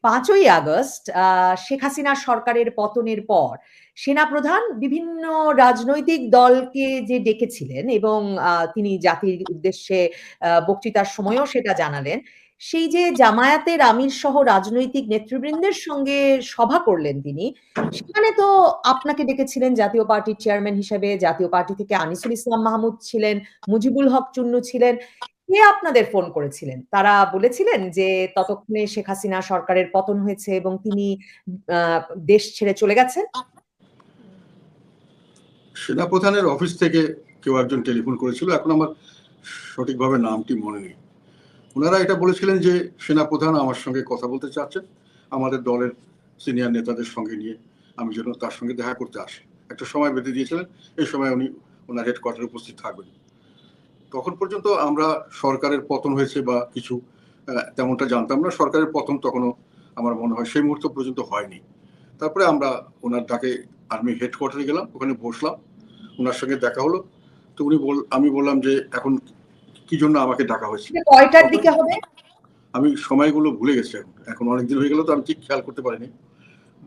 5ই August Sheikh Hasina সরকারের পতনের পর সেনাপ্রধান বিভিন্ন রাজনৈতিক দলকে যে ডেকেছিলেন এবং তিনি জাতির উদ্দেশ্যে বক্তৃতার সময়ও সেটা জানালেন, সেই যে জামায়াতের আমির সহ রাজনৈতিক নেতৃবৃন্দের সঙ্গে সভা করলেন তিনি, সেখানে তো আপনাকে ডেকেছিলেন জাতীয় পার্টির চেয়ারম্যান হিসেবে। জাতীয় পার্টি থেকে আনিসুল ইসলাম মাহমুদ ছিলেন, মুজিবুল হক চুন্নু ছিলেন। কে আপনাদের ফোন করেছিলেন? তারা বলেছিলেন যে ততক্ষণে শেখ হাসিনা সরকারের পতন হয়েছে এবং তিনি দেশ ছেড়ে চলে গেছেন? সেনাপ্রধানের অফিস থেকে কেউ একজন টেলিফোন করেছিল, এখন আমার সঠিকভাবে নামটি মনে নেই। ওনারা এটা বলেছিলেন যে সেনাপ্রধান আমার সঙ্গে কথা বলতে চাচ্ছেন, আমাদের দলের সিনিয়র নেতাদের সঙ্গে নিয়ে আমি যেন তার সঙ্গে দেখা করতে আসি। একটা সময় বেঁধে দিয়েছিলেন, এই সময় উনি ওনার হেডকোয়ার্টারে উপস্থিত থাকবেন। তখন পর্যন্ত আমরা সরকারের পতন হয়েছে বা কিছু তেমনটা জানতাম না। সরকারের পতন তখনও আমার মনে হয় সেই মুহূর্ত পর্যন্ত হয়নি। তারপরে আমরা ওনার ডাকে আর্মি হেডকোয়ার্টারে গেলাম, ওখানে বসলাম, ওনার সঙ্গে দেখা হলো। তো আমি বললাম যে এখন কি জন্য আমাকে ডাকা হয়েছে। কয়টার দিকে হবে? আমি সময়গুলো ভুলে গেছি, এখন অনেকদিন হয়ে গেল তো আমি ঠিক খেয়াল করতে পারিনি।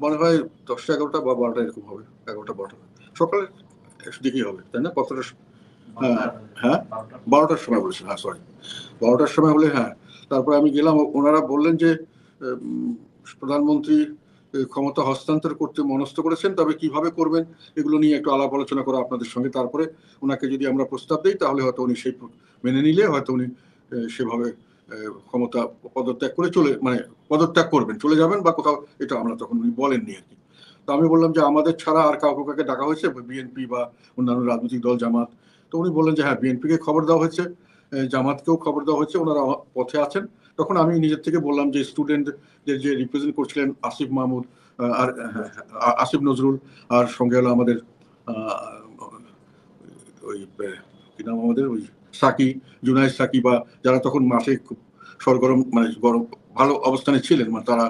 মনে হয় 10টা 11টা বা 12টা এরকম হবে, 11টা 12টা সকালের দিকেই হবে, তাই না? কতটা? হ্যাঁ 12টার সময় বলেছেন, হ্যাঁ সরি 12টার সময় হলে হ্যাঁ। তারপরে আমি গেলাম, ওনারা বললেন যে প্রধানমন্ত্রী ক্ষমতা হস্তান্তর করতে মনস্থ করেছেন, তবে কিভাবে করবেন এগুলো নিয়ে একটু আলাপ আলোচনা করা আপনাদের সঙ্গে। তারপরে ওনাকে যদি আমরা প্রস্তাব দিই তাহলে হয়তো উনি সেই মেনে নিলে হয়তো উনি সেভাবে ক্ষমতা পদত্যাগ করে পদত্যাগ করবেন, চলে যাবেন বা কোথাও, এটা আমরা তখন উনি বলেননি আর কি। তো আমি বললাম যে আমাদের ছাড়া আর কাউকে ডাকা হয়েছে, বিএনপি বা অন্যান্য রাজনৈতিক দল, জামাত? তো উনি বললেন যে হ্যাঁ, বিএনপিকে খবর দেওয়া হয়েছে, জামাতকেও খবর দেওয়া হয়েছে, ওনারা পথে আছেন। তখন আমি নিজের থেকে বললাম যে স্টুডেন্টদের যে রিপ্রেজেন্ট করছিলেন আসিফ মাহমুদ আর আসিফ নজরুল, আর সঙ্গে হলো আমাদের ওই কি নাম আমাদের, ওই সাকি, জুনায়েদ সাকি, বা যারা তখন মাঠে খুব সরগরম গরম ভালো অবস্থানে ছিলেন, তারা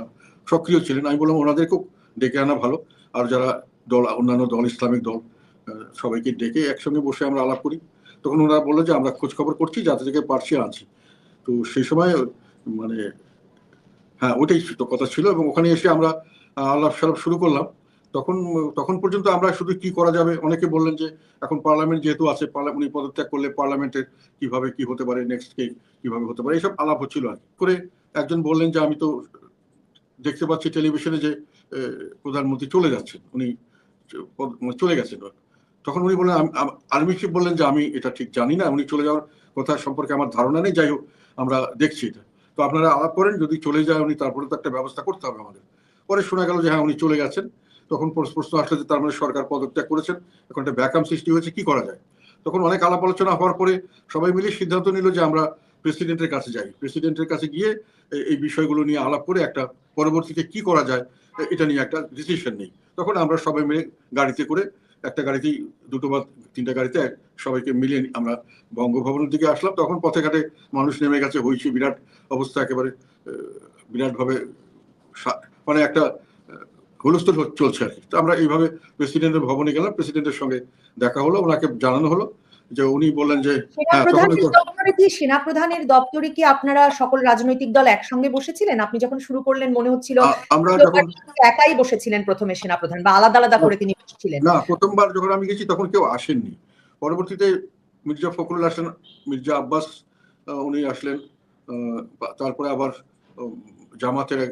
সক্রিয় ছিলেন। আমি বললাম ওনাদেরকেও ডেকে আনা ভালো, আর যারা অন্যান্য দল, ইসলামিক দল, সবাইকে ডেকে একসঙ্গে বসে আমরা আলাপ করি। তখন ওনারা বললো যে আমরা খোঁজ খবর করছি, যাতে থেকে পারছি আনছি। তো সেই সময় হ্যাঁ ওটাই কথা ছিল, এবং ওখানে এসে আমরা আলাপ সালাপ শুরু করলাম। তখন পর্যন্ত আমরা শুধু কি করা যাবে, অনেকে বললেন যে এখন পার্লামেন্ট যেহেতু আছে, উনি পদত্যাগ করলে পার্লামেন্টের কিভাবে কি হতে পারে, নেক্সট কে কিভাবে হতে পারে, এইসব আলাপ হচ্ছিল। আর করে একজন বললেন যে আমি তো দেখতে পাচ্ছি টেলিভিশনে যে প্রধানমন্ত্রী চলে যাচ্ছেন, উনি চলে গেছেন। তখন উনি বললেন, আর্মি চিফ বললেন যে আমি এটা ঠিক জানি না, উনি চলে যাওয়ার কথা সম্পর্কে আমার ধারণা নেই, যাই হোক আমরা দেখছি এটা। তো আপনারা আলাপ করেন, যদি চলে যায় উনি তারপরে তো একটা ব্যবস্থা করতে হবে আমাদের। পরে শোনা গেল যে হ্যাঁ উনি চলে গেছেন। তখন প্রশ্ন আসলে যে তার মানে সরকার পদত্যাগ করেছেন, এখন একটা ভ্যাকাম সৃষ্টি হয়েছে, কি করা যায়। তখন অনেক আলাপ আলোচনা হওয়ার পরে সবাই মিলে সিদ্ধান্ত নিল যে আমরা প্রেসিডেন্টের কাছে যাই। প্রেসিডেন্টের কাছে গিয়ে এই বিষয়গুলো নিয়ে আলাপ করে একটা পরবর্তীতে কি করা যায় এটা নিয়ে একটা ডিসিশন নেই। তখন আমরা সবাই মিলে গাড়িতে করে, একটা গাড়িতেই 2টো বা 3টা গাড়িতে সবাইকে মিলিয়ে আমরা বঙ্গভবনের দিকে আসলাম। তখন পথে ঘাটে মানুষ নেমে গেছে, হয়েছে বিরাট অবস্থা, একেবারে বিরাট ভাবে একটা হুলস্থুল চলছে আর কি। তো আমরা এইভাবে প্রেসিডেন্টের ভবনে গেলাম, প্রেসিডেন্টের সঙ্গে দেখা হলো, ওনাকে জানানো হলো যে উনি বললেন যে সেনাপ্রধানের দপ্তরে কি আপনারা সকল রাজনৈতিক দল একসঙ্গে বসেছিলেন? আপনি যখন শুরু করলেন মনে হচ্ছিল আমরা যখন একাই বসেছিলেন প্রথমে সেনাপ্রধান, বা আলাদা আলাদা করে তিনি বসেছিলেন? না, প্রথমবার যখন আমি গেছি তখন কেউ আসেননি। পরবর্তীতে মির্জা ফখরুল আসলেন, মির্জা আব্বাস উনি আসলেন, তারপরে আবার জামাতের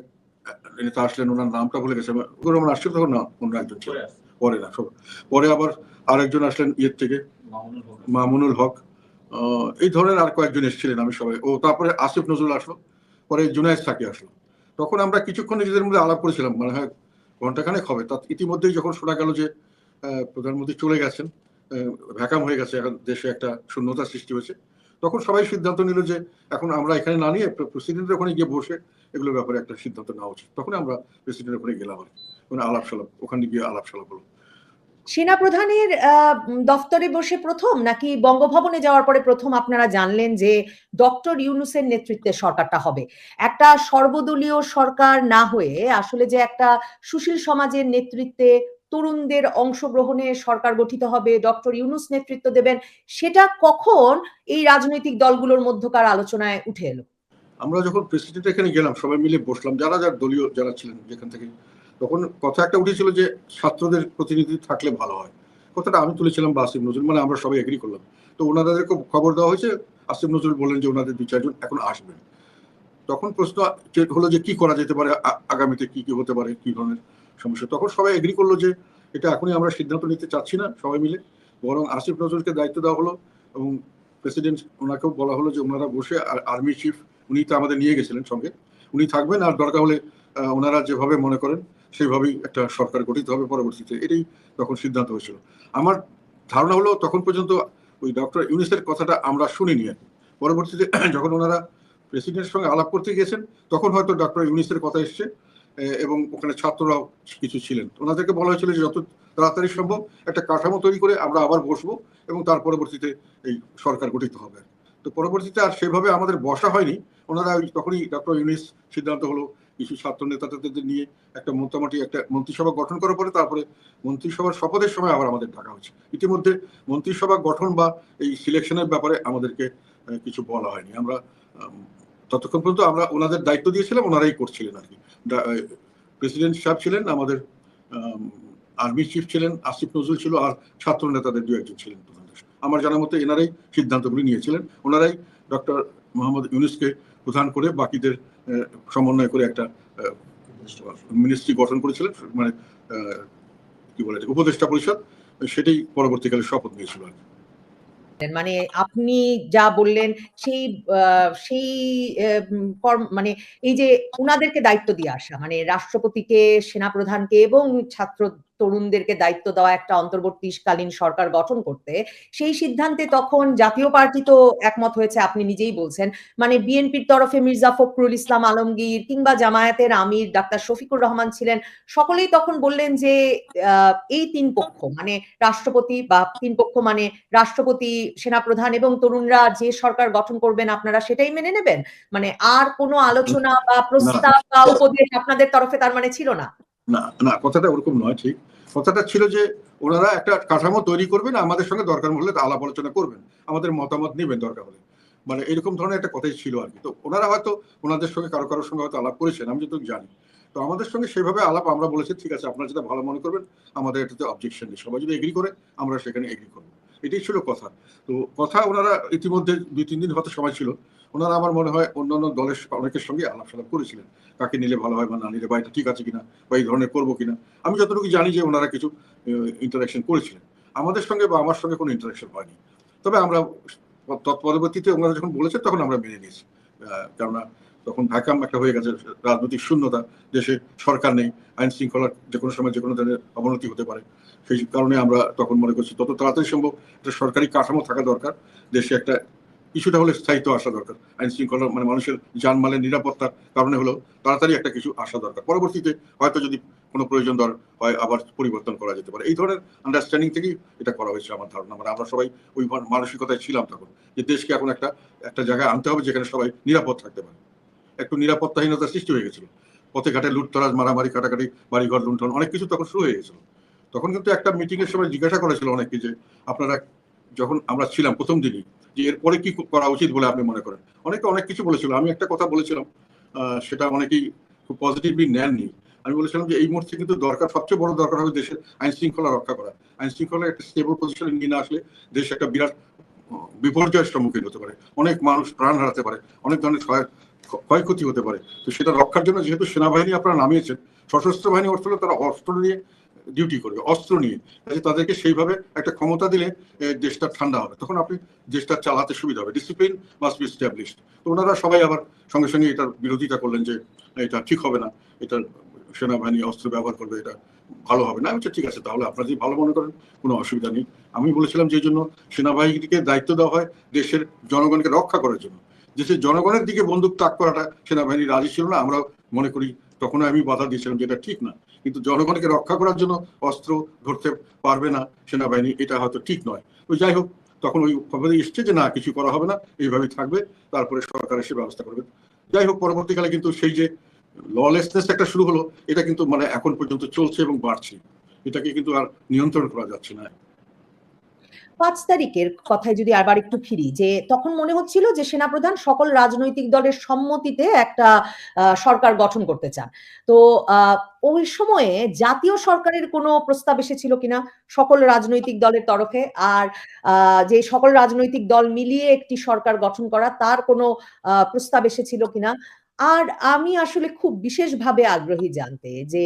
নেতা আসলেন, ওনার নামটা ভুলে গেছে, আসছিল তখন না, অন্য একজন ছিল, পরে না, পরে আবার আরেকজন আসলেন ইয়ের থেকে, মামুনুল হক, এই ধরনের আর কয়েকজন এসেছিলেন, আমি সবাই। তারপরে আসিফ নজরুল আসলো, পরে জুনায়েদ সাকি আসলো। তখন আমরা কিছুক্ষণ নিজেদের মধ্যে আলাপ করেছিলাম, মনে হয় ঘন্টাখানেক হবে। ইতিমধ্যেই যখন শোনা গেল যে প্রধানমন্ত্রী চলে গেছেন, ভ্যাকাম হয়ে গেছে, এখন দেশে একটা শূন্যতা সৃষ্টি হয়েছে, তখন সবাই সিদ্ধান্ত নিল যে এখন আমরা এখানে না নিয়ে প্রেসিডেন্টের ওখানে গিয়ে বসে এগুলোর ব্যাপারে একটা সিদ্ধান্ত নেওয়া উচিত। তখন আমরা প্রেসিডেন্টের ওখানে গেলাম, ওখানে আলাপ সালাপ, ওখানে গিয়ে আলাপ সালাপ হলো। সেনাপ্রধানের দফতরে বসে প্রথম, নাকি বঙ্গভবনে যাওয়ার পরে প্রথম আপনারা জানলেন যে ডক্টর ইউনূসের নেতৃত্বে সরকারটা হবে? একটা সর্বদলীয় সরকার না হয়ে আসলে যে একটা সুশীল সমাজের নেতৃত্বে তরুণদের অংশগ্রহণে সরকার গঠিত হবে, ডক্টর ইউনূস নেতৃত্ব দেবেন, সেটা কখন এই রাজনৈতিক দলগুলোর মধ্যকার আলোচনায় উঠে এলো? আমরা যখন প্রেসিডেন্ট এখানে গেলাম সবাই মিলে বসলাম, যারা যারা দলীয় যারা ছিলেন যেখান থেকে, তখন কথা একটা উঠেছিল যে ছাত্রদের প্রতিনিধি থাকলে ভালো হয়। কথাটা আমি তুলেছিলাম বা আসিফ নজরুল, মানে আমরা সবাই এগ্রি করলাম। তো ওনাদেরকে খবর দেওয়া হয়েছে, আসিফ নজরুল বললেন যে ওনাদের 2-4 জন এখন আসবেন। তখন প্রশ্ন হলো যে কি করা যেতে পারে, আগামীতে কি কি হতে পারে, কি ধরনের সমস্যা। তখন সবাই এগ্রি করলো যে এটা এখনই আমরা সিদ্ধান্ত নিতে চাচ্ছি না সবাই মিলে, বরং আসিফ নজরুলকে দায়িত্ব দেওয়া হলো এবং প্রেসিডেন্ট ওনাকেও বলা হলো যে ওনারা বসে, আর্মি চিফ উনি তো আমাদের নিয়ে গেছিলেন সঙ্গে, উনি থাকবেন, আর দরকার হলে ওনারা যেভাবে মনে করেন সেইভাবেই একটা সরকার গঠিত হবে পরবর্তীতে। এটাই তখন সিদ্ধান্ত হয়েছিল। আমার ধারণা হলো তখন পর্যন্ত ওই ডক্টর ইউনূসের কথাটা আমরা শুনিনি আর কি। পরবর্তীতে যখন ওনারা প্রেসিডেন্টের সঙ্গে আলাপ করতে গিয়েছেন তখন হয়তো ডক্টর ইউনূসের কথা এসছে, এবং ওখানে ছাত্ররাও কিছু ছিলেন। ওনাদেরকে বলা হয়েছিল যে যত তাড়াতাড়ি সম্ভব একটা কাঠামো তৈরি করে আমরা আবার বসবো এবং তার পরবর্তীতে এই সরকার গঠিত হবে। তো পরবর্তীতে আর সেভাবে আমাদের বসা হয়নি। ওনারা তখনই ডক্টর ইউনূস সিদ্ধান্ত হলো কিছু ছাত্র নেতাদের নিয়ে একটা মোটামুটি একটা মন্ত্রিসভা গঠন করার পরে তারপরে মন্ত্রিসভার শপথের সময় আবার আমাদের ডাকা হয়েছে। ইতিমধ্যে মন্ত্রিসভা গঠন বা এই সিলেকশনের ব্যাপারে আমাদেরকে কিছু বলা হয়নি। আমরা ততক্ষণ পর্যন্ত আমরা ওনাদের দায়িত্ব দিয়েছিলাম, ওনারাই করছিলেন আর কি। প্রেসিডেন্ট সাহেব ছিলেন, আমাদের আর্মি চিফ ছিলেন, আসিফ নজরুল ছিল, আর ছাত্র নেতাদের 2-1 জন ছিলেন। আমার জানার মতো এনারাই সিদ্ধান্তগুলি নিয়েছিলেন। ওনারাই ডক্টর মোহাম্মদ ইউনূসকে প্রধান করে বাকিদের সমন্বয় করে একটা মিনিস্ট্রি গঠন করেছিলেন, মানে কি বলে উপদেষ্টা পরিষদ, সেটাই পরবর্তীকালে শপথ নিয়েছিল আর কি। মানে আপনি যা বললেন সেই সেই মানে এই যে উনাদেরকে দায়িত্ব দিয়ে আসা, মানে রাষ্ট্রপতিকে, সেনাপ্রধানকে এবং ছাত্র তরুণদেরকে দায়িত্ব দেওয়া একটা অন্তর্বর্তীকালীন সরকার গঠন করতে, সেই সিদ্ধান্তে তখন জাতীয় পার্টি তো একমত হয়েছে, আপনি নিজেই বলছেন। মানে বিএনপির তরফে মির্জা ফখরুল ইসলাম আলমগীর কিংবা জামায়াতের আমির ডাক্তার শফিকুর রহমান ছিলেন, সকলেই তখন বললেন যে এই 3 পক্ষ মানে রাষ্ট্রপতি বা 3 পক্ষ মানে রাষ্ট্রপতি, সেনাপ্রধান এবং তরুণরা যে সরকার গঠন করবেন আপনারা সেটাই মেনে নেবেন। মানে আর কোনো আলোচনা বা প্রস্তাব বা উপদেশ আপনাদের তরফে তার মানে ছিল না? না না, কথাটা ওরকম নয়। ঠিক কথাটা ছিল যে ওনারা একটা কাঠামো তৈরি করবেন, আমাদের সঙ্গে দরকার হলে আলাপ আলোচনা করবেন, আমাদের মতামত নেবেন দরকার হলে, মানে এরকম ধরনের একটা কথাই ছিল আর কি। তো ওনারা হয়তো ওনাদের সঙ্গে কারোর সঙ্গে হয়তো আলাপ করেছেন, আমি যতটুকু জানি। তো আমাদের সঙ্গে সেভাবে আলাপ, আমরা বলেছি ঠিক আছে আপনারা যেটা ভালো মনে করবেন, আমাদের এটাতে অবজেকশন নেই, সবাই যদি এগ্রি করে আমরা সেখানে এগ্রি করবো, এটাই ছিল কথা। তো কথা ওনারা ইতিমধ্যে 2-3 দিন হয়তো সময় ছিল, ওনারা আমার মনে হয় অন্যান্য দলের অনেকের সঙ্গে আলাপ সালাপ করেছিলেন, কাকে নিলে ভালো হয় বা না নিলে, বা এটা ঠিক আছে কিনা বা এই ধরনের করবো কিনা। আমি যতটুকু জানি যে ওনারা কিছু ইন্টারাকশন করেছিলেন, আমাদের সঙ্গে বা আমার সঙ্গে কোনো ইন্টারাকশন হয়নি। তবে আমরা পরবর্তীতে ওনারা যখন বলেছেন তখন আমরা মেনে নিয়েছি, কেননা তখন ভ্যাকাম একটা হয়ে গেছে, রাজনৈতিক শূন্যতা, দেশে সরকার নেই, আইন শৃঙ্খলার যে কোনো সময় যে কোনো ধরনের অবনতি হতে পারে। সেই কারণে আমরা তখন মনে করছি তত তাড়াতাড়ি সম্ভব একটা সরকারি কাঠামো থাকা দরকার, দেশে একটা কিছুটা হলে স্থায়িত্ব আসা দরকার, আইন শৃঙ্খলা মানে মানুষের জানমালের নিরাপত্তার কারণে হলেও তাড়াতাড়ি একটা কিছু আসা দরকার। পরবর্তীতে হয়তো যদি কোনো প্রয়োজন হয় আবার পরিবর্তন করা যেতে পারে, এই ধরনের আন্ডারস্ট্যান্ডিং থেকেই এটা করা হয়েছে আমার ধারণা। মানে আমরা সবাই ওই মানসিকতায় ছিলাম তখন, যে দেশকে এখন একটা জায়গায় আনতে হবে যেখানে সবাই নিরাপদ থাকতে পারে। একটু নিরাপত্তাহীনতার সৃষ্টি হয়ে গেছিল, পথে ঘাটে লুটতরাজ, মারামারি, কাটাকাটি, বাড়িঘর লুণ্ঠন, অনেক কিছু তখন শুরু হয়ে গেছিল। তখন কিন্তু একটা মিটিং এর সময় জিজ্ঞাসা করেছিল অনেকে যে আপনারা, যখন আমরা ছিলাম প্রথম দিনই, যে এরপরে কি করা উচিত বলে আপনি মনে করেন। অনেকে অনেক কিছু বলেছিল, আমি একটা কথা বলেছিলাম, সেটা অনেকেই খুব পজিটিভলি নেননি। আমি বলেছিলাম যে এই মুহূর্তে কিন্তু দরকার, সবচেয়ে বড় দরকার হবে দেশের আইন শৃঙ্খলা রক্ষা করা। আইন শৃঙ্খলা একটা স্টেবল পজিশনে নিয়ে না আসলে দেশ একটা বিরাট বিপর্যয়ের সম্মুখীন হতে পারে, অনেক মানুষ প্রাণ হারাতে পারে, অনেক ধরনের ক্ষয়ক্ষতি হতে পারে। তো সেটা রক্ষার জন্য যেহেতু সেনাবাহিনী আপনারা নামিয়েছেন, সশস্ত্র বাহিনী অর্থ হলে তারা অস্ত্র নিয়ে ডিউটি করবে, অস্ত্র নিয়ে, তাদেরকে সেইভাবে একটা ক্ষমতা দিলে দেশটা ঠান্ডা হবে, তখন আপনি দেশটা চালাতে সুবিধা হবে। Discipline must be established. তো ওনারা সবাই আবার সঙ্গে সঙ্গে এটার বিরোধিতা করলেন যে এটা ঠিক হবে না, এটা সেনাবাহিনী অস্ত্র ব্যবহার করবে, এটা ভালো হবে না। আমি ঠিক আছে, তাহলে আপনারা যদি ভালো মনে করেন কোনো অসুবিধা নেই। আমি বলেছিলাম যে জন্য সেনাবাহিনীকে দায়িত্ব দেওয়া হয় দেশের জনগণকে রক্ষা করার জন্য, দেশের জনগণের দিকে বন্দুক তাক করাটা সেনাবাহিনী রাজি ছিল না, আমরা মনে করি তখন আমি বাধা দিয়েছিলাম যে এটা ঠিক না, কিন্তু জনগণকে রক্ষা করার জন্য অস্ত্র ধরতে পারবে না সেনাবাহিনী, এটা হয়তো ঠিক নয়। তো যাই হোক, তখন ওই খবরে এসছে যে না কিছু করা হবে না, এইভাবেই থাকবে, তারপরে সরকার এসে ব্যবস্থা করবে। যাই হোক, পরবর্তীকালে কিন্তু সেই যে ললেসনেস একটা শুরু হলো, এটা কিন্তু মানে এখন পর্যন্ত চলছে এবং বাড়ছে, এটাকে কিন্তু আর নিয়ন্ত্রণ করা যাচ্ছে না। 5 তারিখের কথায় যদি আবার একটু ফিরি, যে তখন মনে হচ্ছিল যে সেনাপ্রধান সকল রাজনৈতিক দলের সম্মতিতে একটা সরকার গঠন করতে চান। তো ওই সময়ে জাতীয় সরকারের কোনো প্রস্তাব এসেছিল কিনা সকল রাজনৈতিক দলের তরফে? আর যে সকল রাজনৈতিক দল মিলিয়ে একটি সরকার গঠন করা, তার কোনো প্রস্তাব এসেছিল কিনা? আর আমি আসলে খুব বিশেষভাবে আগ্রহী জানতে যে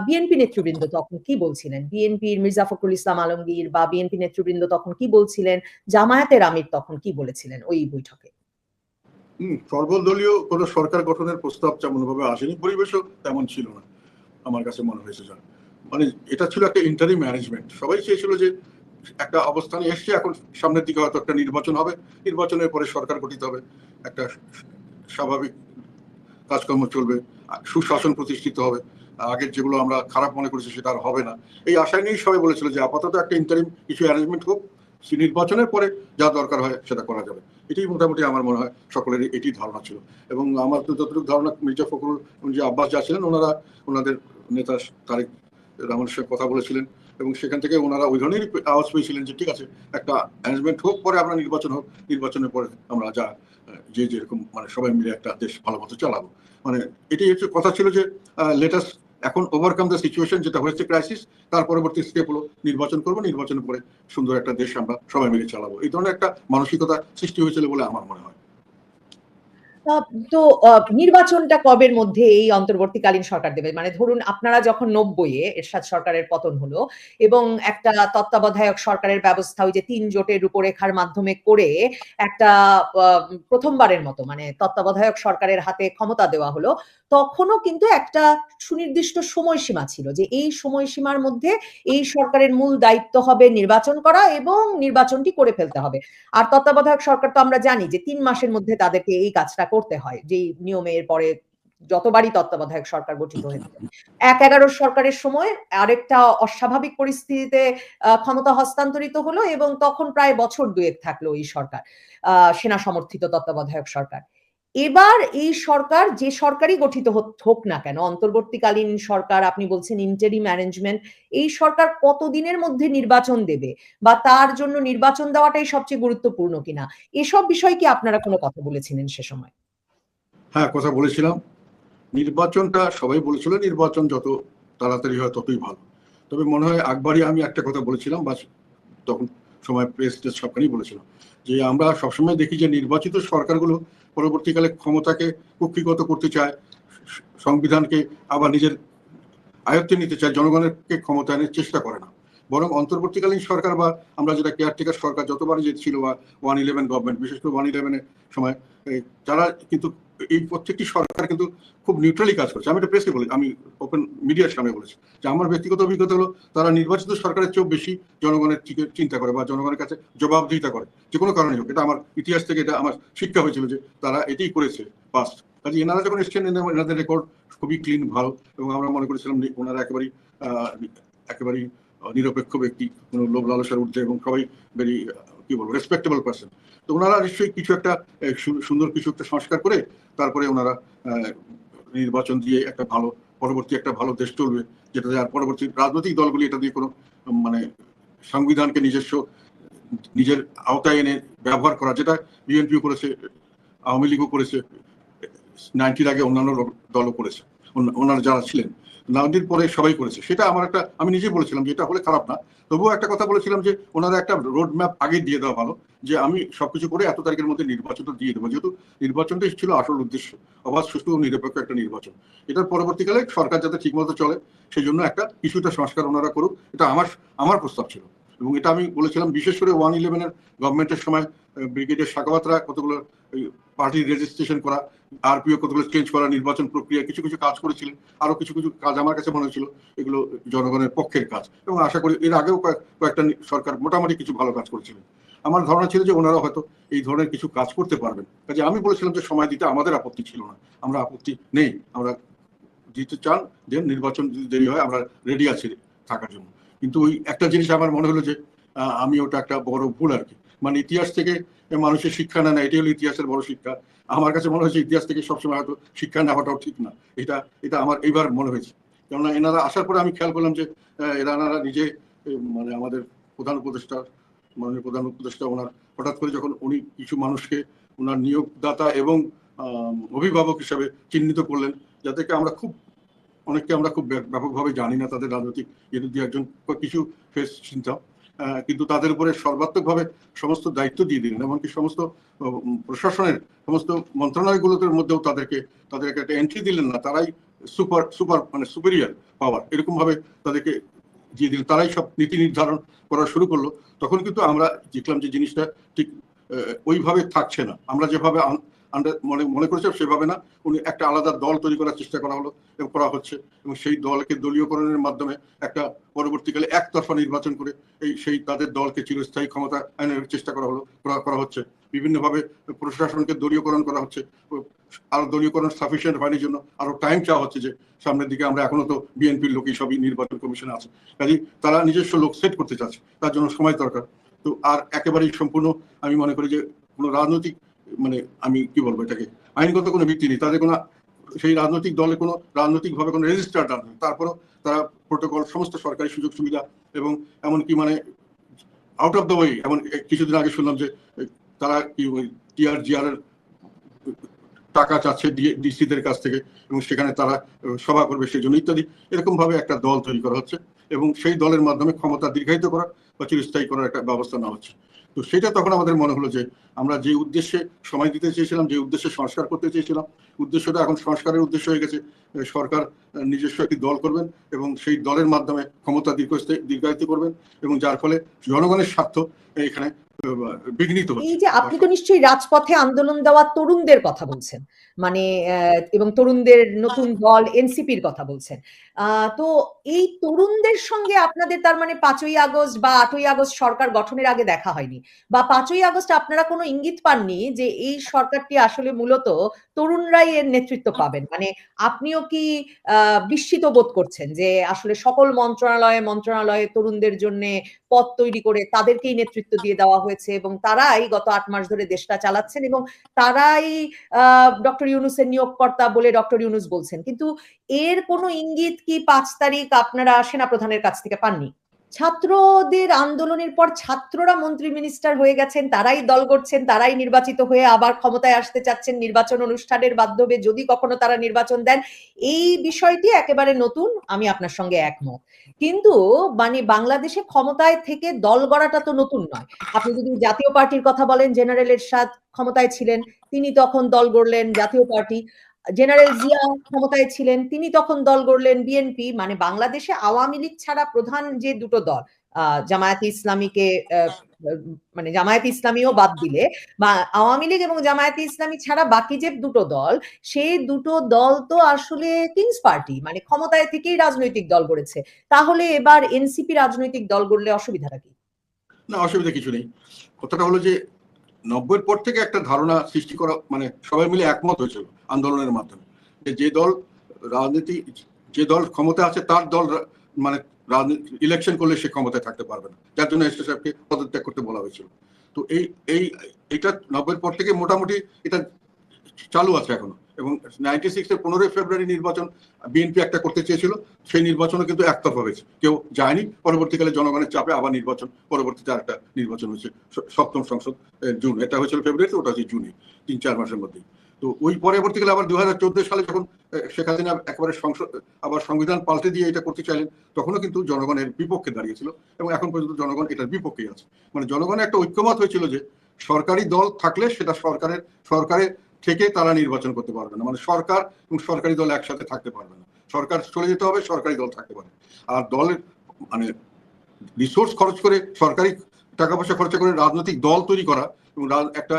বিএনপি নেতৃবৃন্দ তখন কি বলছিলেন, বিএনপির মির্জা ফখরুল ইসলাম আলমগীর বা বিএনপি নেতৃবৃন্দ তখন কি বলছিলেন, জামায়াতের আমির তখন কি বলেছিলেন ওই বৈঠকে? সর্বদলীয় কোনো সরকার গঠনের প্রস্তাব তেমনভাবে আসেনি, পরিবেশও তেমন ছিল না আমার কাছে মনে হয়েছে। মানে এটা ছিল একটা ইন্টারিম ম্যানেজমেন্ট, সবাই চেয়েছিল যে একটা অবস্থানে এসছে, এখন সামনের দিকে হয়তো একটা নির্বাচন হবে, নির্বাচনের পরে সরকার গঠিত হবে, একটা স্বাভাবিক কাজকর্ম চলবে, সুশাসন প্রতিষ্ঠিত হবে, আগের যেগুলো আমরা খারাপ মনে করেছি সেটা আর হবে না, এই আশায় নিয়েই সবাই বলেছিল যে আপাতত একটা ইন্টারিম কিছু অ্যারেঞ্জমেন্ট হোক, নির্বাচনের পরে যা দরকার হয় সেটা করা যাবে। এটাই মোটামুটি আমার মনে হয় সকলেরই এটি ধারণা ছিল। এবং আমার তো যতটুকু ধারণা, মির্জা ফখরুল যে আব্বাস যা ছিলেন, ওনাদের নেতা তারেক রহমানের সঙ্গে কথা বলেছিলেন এবং সেখান থেকে ওনারা ওই ধরনেরই আওয়াজ পেয়েছিলেন যে ঠিক আছে, একটা অ্যারেঞ্জমেন্ট হোক, পরে আমরা নির্বাচন হোক, নির্বাচনের পরে আমরা যা যেরকম মানে সবাই মিলে একটা দেশ ভালো মতো চালাবো। মানে এটাই হচ্ছে কথা ছিল যে লেটাস এখন ওভারকাম দ্য সিচুয়েশন, যেটা হয়েছে ক্রাইসিস, তার পরবর্তী স্টেপ হলো নির্বাচন করবো, নির্বাচনের পরে সুন্দর একটা দেশ আমরা সবাই মিলে চালাবো। এই ধরনের একটা মানসিকতা সৃষ্টি হয়েছিল বলে আমার মনে হয়। তো নির্বাচনটা কবের মধ্যে এই অন্তর্বর্তীকালীন সরকার দেবে? মানে ধরুন আপনারা যখন 90-এ এরশাদ সরকারের পতন হলো এবং একটা তত্ত্বাবধায়ক সরকারের ব্যবস্থা ওই যে 3 জোটের রূপরেখার মাধ্যমে করে একটা প্রথমবারের মতো মানে তত্ত্বাবধায়ক সরকারের হাতে ক্ষমতা দেওয়া হলো, তখনও কিন্তু একটা সুনির্দিষ্ট সময়সীমা ছিল যে এই সময়সীমার মধ্যে এই সরকারের মূল দায়িত্ব হবে নির্বাচন করা এবং নির্বাচনটি করে ফেলতে হবে। আর তত্ত্বাবধায়ক সরকার তো আমরা জানি যে 3 মাসের মধ্যে তাদেরকে এই কাজটা করতে হয়, যেই নিয়মের পরে যতবারই তত্ত্বাবধায়ক সরকার গঠিত হয়েছে। 1/11 সরকারের সময় আরেকটা অস্বাভাবিক পরিস্থিতিতে ক্ষমতা হস্তান্তরিত হলো এবং তখন প্রায় বছর 2 থাকলো এই সরকার, সেনা সমর্থিত তত্ত্বাবধায়ক সরকার। এবার এই সরকার, যে সরকারই গঠিত হোক না কেন, অন্তর্বর্তীকালীন সরকার, আপনি বলছেন ইন্টারিম ম্যানেজমেন্ট, এই সরকার কতদিনের মধ্যে নির্বাচন দেবে বা তার জন্য নির্বাচন দেওয়াটাই সবচেয়ে গুরুত্বপূর্ণ কিনা, এসব বিষয়ে কি আপনারা কোনো কথা বলেছিলেন সে সময়? হ্যাঁ, কথা বলেছিলাম। নির্বাচনটা সবাই বলেছিল নির্বাচন যত তাড়াতাড়ি হয় ততই ভালো। তবে মনে হয় আকবরই আমি একটা কথা বলেছিলাম, বা তখন সময় প্রেস সবখানেই বলেছিলাম যে আমরা সবসময় দেখি যে নির্বাচিত সরকারগুলো পরবর্তীকালে ক্ষমতাকে কুক্ষিগত করতে চায়, সংবিধানকে আবার নিজের আয়ত্তে নিতে চায়, জনগণেরকে ক্ষমতায়নের চেষ্টা করে না। বরং অন্তর্বর্তীকালীন সরকার বা আমরা যেটা কেয়ারটেকার সরকার যতবারই যে ছিল, বা 111 গভর্নমেন্ট, বিশেষ করে 111-এর সময়, যারা কিন্তু এই প্রত্যেকটি সরকার কিন্তু খুব নিউট্রালি কাজ করছে। আমি এটা প্রেসে বলি, আমি ওপেন মিডিয়ার সামনে বলেছি যে আমার ব্যক্তিগত অভিজ্ঞতা হলো তারা নির্বাচিত সরকারের চেয়েও বেশি জনগণের চিন্তা করে বা জনগণের কাছে জবাবদিহিতা করে, যে কোনো কারণে হোক। এটা আমার ইতিহাস থেকে এটা আমার শিক্ষা হয়েছিল যে তারা এটাই করেছে পাস্ট। কাজে এনারা যখন এসছেন, এনাদের রেকর্ড খুবই ক্লিন, ভালো, এবং আমরা মনে করেছিলাম ওনারা একেবারেই নিরপেক্ষ ব্যক্তি, কোনো লোভ লালসার ঊর্ধ্বে, এবং সবাই ভেরি কি বলবো রেসপেক্টেবল পার্সন। তো ওনারা নিশ্চয়ই কিছু একটা সুন্দর কিছু একটা সংস্কার করে তারপরে ওনারা নির্বাচন দিয়ে একটা ভালো পরবর্তী একটা ভালো দেশ চলবে, যেটা আর পরবর্তী রাজনৈতিক দলগুলি এটা দিয়ে কোনো মানে সংবিধানকে নিজের আওতায় এনে ব্যবহার করা, যেটা বিএনপিও করেছে, আওয়ামী লীগও করেছে, 90-র আগে অন্যান্য দলও করেছে, ওনারা যারা ছিলেন। 90-র পরে সবাই করেছে। সেটা আমার একটা, আমি নিজে বলেছিলাম যে এটা হলে খারাপ না, তবুও একটা কথা বলেছিলাম যে ওনারা একটা রোড ম্যাপ আগে দিয়ে দেওয়া ভালো, যে আমি সবকিছু করে এত তারিখের মধ্যে নির্বাচনটা দিয়ে দেবো, যেহেতু নির্বাচনটাই ছিল আসল উদ্দেশ্য, অবাধ, সুষ্ঠু ও নিরপেক্ষ একটা নির্বাচন। এটার পরবর্তীকালে সরকার যাতে ঠিকমতো চলে সেই জন্য একটা কিছুটা সংস্কার ওনারা করুক, এটা আমার প্রস্তাব ছিল। এবং এটা আমি বলেছিলাম বিশেষ করে 111-এর গভর্নমেন্টের সময় ব্রিগেডিয়ার সাকাওয়াতরা কতগুলো পার্টি রেজিস্ট্রেশন করা, আরপিও কতগুলো চেঞ্জ করা, নির্বাচন প্রক্রিয়া কিছু কিছু কাজ করেছিলেন। আরো কিছু কিছু কাজ আমার কাছে মনে হয়েছিল এগুলো জনগণের পক্ষের কাজ, এবং আশা করি এর আগেও কয়েকটা সরকার মোটামুটি কিছু ভালো কাজ করেছিলেন। আমার ধারণা ছিল যে ওনারা হয়তো এই ধরনের কিছু কাজ করতে পারবেন। কাজে আমি বলেছিলাম যে সময় দিতে আমাদের আপত্তি ছিল না, আমরা আপত্তি নেই, আমরা দিতে চান যে নির্বাচন যদি দেরি হয় আমরা রেডি আছি থাকার জন্য। কিন্তু ওই একটা জিনিস আমার মনে হলো যে আমি ওটা একটা বড় ভুল আর কি, মানে ইতিহাস থেকে মানুষের শিক্ষা নেয় না, এটাই হলো ইতিহাসের বড় শিক্ষা। আমার কাছে মনে হয়েছে ইতিহাস থেকে সবসময় হয়তো শিক্ষা নেওয়াটাও ঠিক না, এটা আমার এইবার মনে হয়েছে। কেননা এনারা আসার পরে আমি খেয়াল করলাম যে এনারা নিজে মানে আমাদের প্রধান উপদেষ্টা মাননীয় প্রধান উপদেষ্টা ওনার হঠাৎ করে যখন উনি কিছু মানুষকে ওনার নিয়োগদাতা এবং অভিভাবক হিসেবে চিহ্নিত করলেন, যাদেরকে আমরা খুব ব্যাপকভাবে জানি না, তাদের রাজনৈতিক দু একজন কিছু ফেস চিন্তা, কিন্তু তাদের উপরে সর্বাত্মকভাবে সমস্ত দায়িত্ব দিয়ে দিলেন, এমনকি সমস্ত প্রশাসনের সমস্ত মন্ত্রণালয়গুলোর মধ্যেও তাদেরকে একটা এন্ট্রি দিলেন না, তারাই সুপার মানে সুপেরিয়ার পাওয়ার এরকম ভাবে তাদেরকে দিয়ে দিলেন, তারাই সব নীতি নির্ধারণ করা শুরু করলো। তখন কিন্তু আমরা দেখলাম যে জিনিসটা ঠিক ওইভাবে থাকছে না, আমরা যেভাবে মনে করেছিলাম সেভাবে না। উনি একটা আলাদা দল তৈরি করার চেষ্টা করা হলো এবং করা হচ্ছে, এবং সেই দলকে দলীয়করণের মাধ্যমে একটা পরবর্তীকালে একতরফা নির্বাচন করে সেই তাদের দলকে চিরস্থায়ী ক্ষমতা আইনের চেষ্টা করা হচ্ছে। বিভিন্নভাবে প্রশাসনকে দলীয়করণ করা হচ্ছে, আরো দলীয়করণ সাফিসিয়েন্ট হয়নি জন্য আরো টাইম চাওয়া হচ্ছে যে সামনের দিকে আমরা এখনো তো বিএনপির লোকই সবই নির্বাচন কমিশনে আছে, কাজে তারা নিজস্ব লোক সেট করতে চাচ্ছে, তার জন্য সময় দরকার। তো আর একেবারেই সম্পূর্ণ আমি মনে করি যে কোনো রাজনৈতিক মানে আমি কি বলবো এটাকে আইনগত কোনো ভিত্তি নেই, তাদের কোনো সেই রাজনৈতিক দলে কোনো রাজনৈতিকভাবে কোনো রেজিস্টার্ড নেই, তারপরও তারা প্রোটোকল সমস্ত সরকারি সুযোগ সুবিধা এবং এমনকি মানে আউট অফ দ্য ওয়ে, এমন কিছুদিন আগে শুনলাম যে তারা কি টিআরজিআর এর টাকা চাচ্ছে ডিসিদের কাছ থেকে এবং সেখানে তারা সভা করবে সেই জন্য ইত্যাদি, এরকম ভাবে একটা দল তৈরি করা হচ্ছে এবং সেই দলের মাধ্যমে ক্ষমতা দীর্ঘায়িত করা বা চিরস্থায়ী করার একটা ব্যবস্থা নেওয়া হচ্ছে। তো সেটা তখন আমাদের মনে হলো যে আমরা যে উদ্দেশ্যে সময় দিতে চেয়েছিলাম, যে উদ্দেশ্যে সংস্কার করতে চেয়েছিলাম, উদ্দেশ্যটা এখন সংস্কারের উদ্দেশ্য হয়ে গেছে। সরকার নিজস্ব একটি দল করবেন এবং সেই দলের মাধ্যমে ক্ষমতা দীর্ঘায়িত করবেন এবং যার ফলে জনগণের স্বার্থ এখানে বিঘ্নিত হচ্ছে। এই যে আপনি তো নিশ্চয়ই রাজপথে আন্দোলন দেওয়া তরুণদের কথা বলছেন, মানে এবং তরুণদের নতুন দল এনসিপির কথা বলছেন। তো এই তরুণদের সঙ্গে আপনাদের তার মানে 5ই আগস্ট বা 8ই আগস্ট সরকার গঠনের আগে দেখা হয়নি, বা 5ই আগস্ট আপনারা কোনো ইঙ্গিত পাননি যে এই সরকারটি আসলে মূলত তরুণরাই এর নেতৃত্ব পাবেন? মানে আপনিও কি বিস্মিত বোধ করছেন যে আসলে সকল মন্ত্রণালয়ে তরুণদের জন্য পদ তৈরি করে তাদেরকেই নেতৃত্ব দিয়ে দেওয়া হয়েছে এবং তারাই গত 8 মাস ধরে দেশটা চালাচ্ছেন এবং তারাই ডক্টর ইউনূসের নিয়োগকর্তা বলে ডক্টর ইউনূস বলছেন, কিন্তু এর কোনো ইঙ্গিত কি 5 তারিখ আপনারা সেনাপ্রধানের কাছ থেকে পাননি? ছাত্রদের আন্দোলনের পর ছাত্ররা মন্ত্রী মিনিস্টার হয়ে গেছেন, তারাই দল গড়ছেন, তারাই নির্বাচিত হয়ে আবার ক্ষমতায় আসতে চাচ্ছেন নির্বাচন অনুষ্ঠানের মাধ্যমে যদি কখনো তারা নির্বাচন দেন। এই বিষয়টি একেবারে নতুন, আমি আপনার সঙ্গে একমত। কিন্তু মানে বাংলাদেশে ক্ষমতায় থেকে দল গড়াটা তো নতুন নয়। আপনি যদি জাতীয় পার্টির কথা বলেন, জেনারেল এরশাদ ক্ষমতায় ছিলেন, তিনি তখন দল গড়লেন জাতীয় পার্টি। জেনারেল জিয়া ক্ষমতায় ছিলেন, তিনি তখন দল গড়লেন বিএনপি। মানে বাংলাদেশে আওয়ামী লীগ ছাড়া প্রধান যে দুটো দল, জামায়াতে ইসলামীকে মানে জামায়াতে ইসলামীও বাদ দিলে বা আওয়ামী লীগ এবং জামায়াতে ইসলামী ছাড়া বাকি যে দুটো দল, সেই দুটো দল তো আসলে কিংস পার্টি, মানে ক্ষমতায় থেকেই রাজনৈতিক দল গড়েছে। তাহলে এবার এনসিপি রাজনৈতিক দল গড়লে অসুবিধাটা কি? না, অসুবিধা কিছু নেই। কথাটা হলো যে 90-এর পর থেকে একটা ধারণা সৃষ্টি করা, মানে সবাই মিলে একমত হয়েছিল আন্দোলনের মাধ্যমে যে দল ক্ষমতা আছে তার দল মানে ইলেকশন করলে সে ক্ষমতায় থাকতে পারবে না, যার জন্য এসপি সাহেবকে পদত্যাগ করতে বলা হয়েছিল। তো এইটা 90-এর পর থেকে মোটামুটি এটা চালু আছে এখনো, এবং 96-এর 15 ফেব্রুয়ারি নির্বাচন বিএনপি একটা করতে চেয়েছিল, সেই নির্বাচনও কিন্তু একতরফা হয়েছে, কেউ যায়নি। পরবর্তীকালে জনগণের চাপে আবার পরবর্তীতে আরেকটা নির্বাচন হয়েছে, সপ্তম সংসদ জুন, এটা হয়েছিল ফেব্রুয়ারিতে, ওটা হচ্ছে জুনে, 3-4 মাসের মধ্যে। তো ওই পরবর্তীকালে আবার 2014 সালে যখন শেখ হাসিনা একেবারে আবার সংবিধান পাল্টে দিয়ে এটা করতে চাইলেন, তখনও কিন্তু জনগণের বিপক্ষে দাঁড়িয়েছিল এবং এখন পর্যন্ত জনগণ এটার বিপক্ষেই আছে। মানে জনগণের একটা ঐক্যমত হয়েছিল যে সরকারি দল থাকলে সেটা সরকারের থেকে তারা নির্বাচন করতে পারবে না, মানে সরকার এবং সরকারি দল একসাথে থাকতে পারবে না, সরকার চলে যেতে হবে, সরকারি দল থাকতে পারে। আর দলের মানে রিসোর্স খরচ করে, সরকারি টাকা পয়সা খরচা করে রাজনৈতিক দল তৈরি করা এবং একটা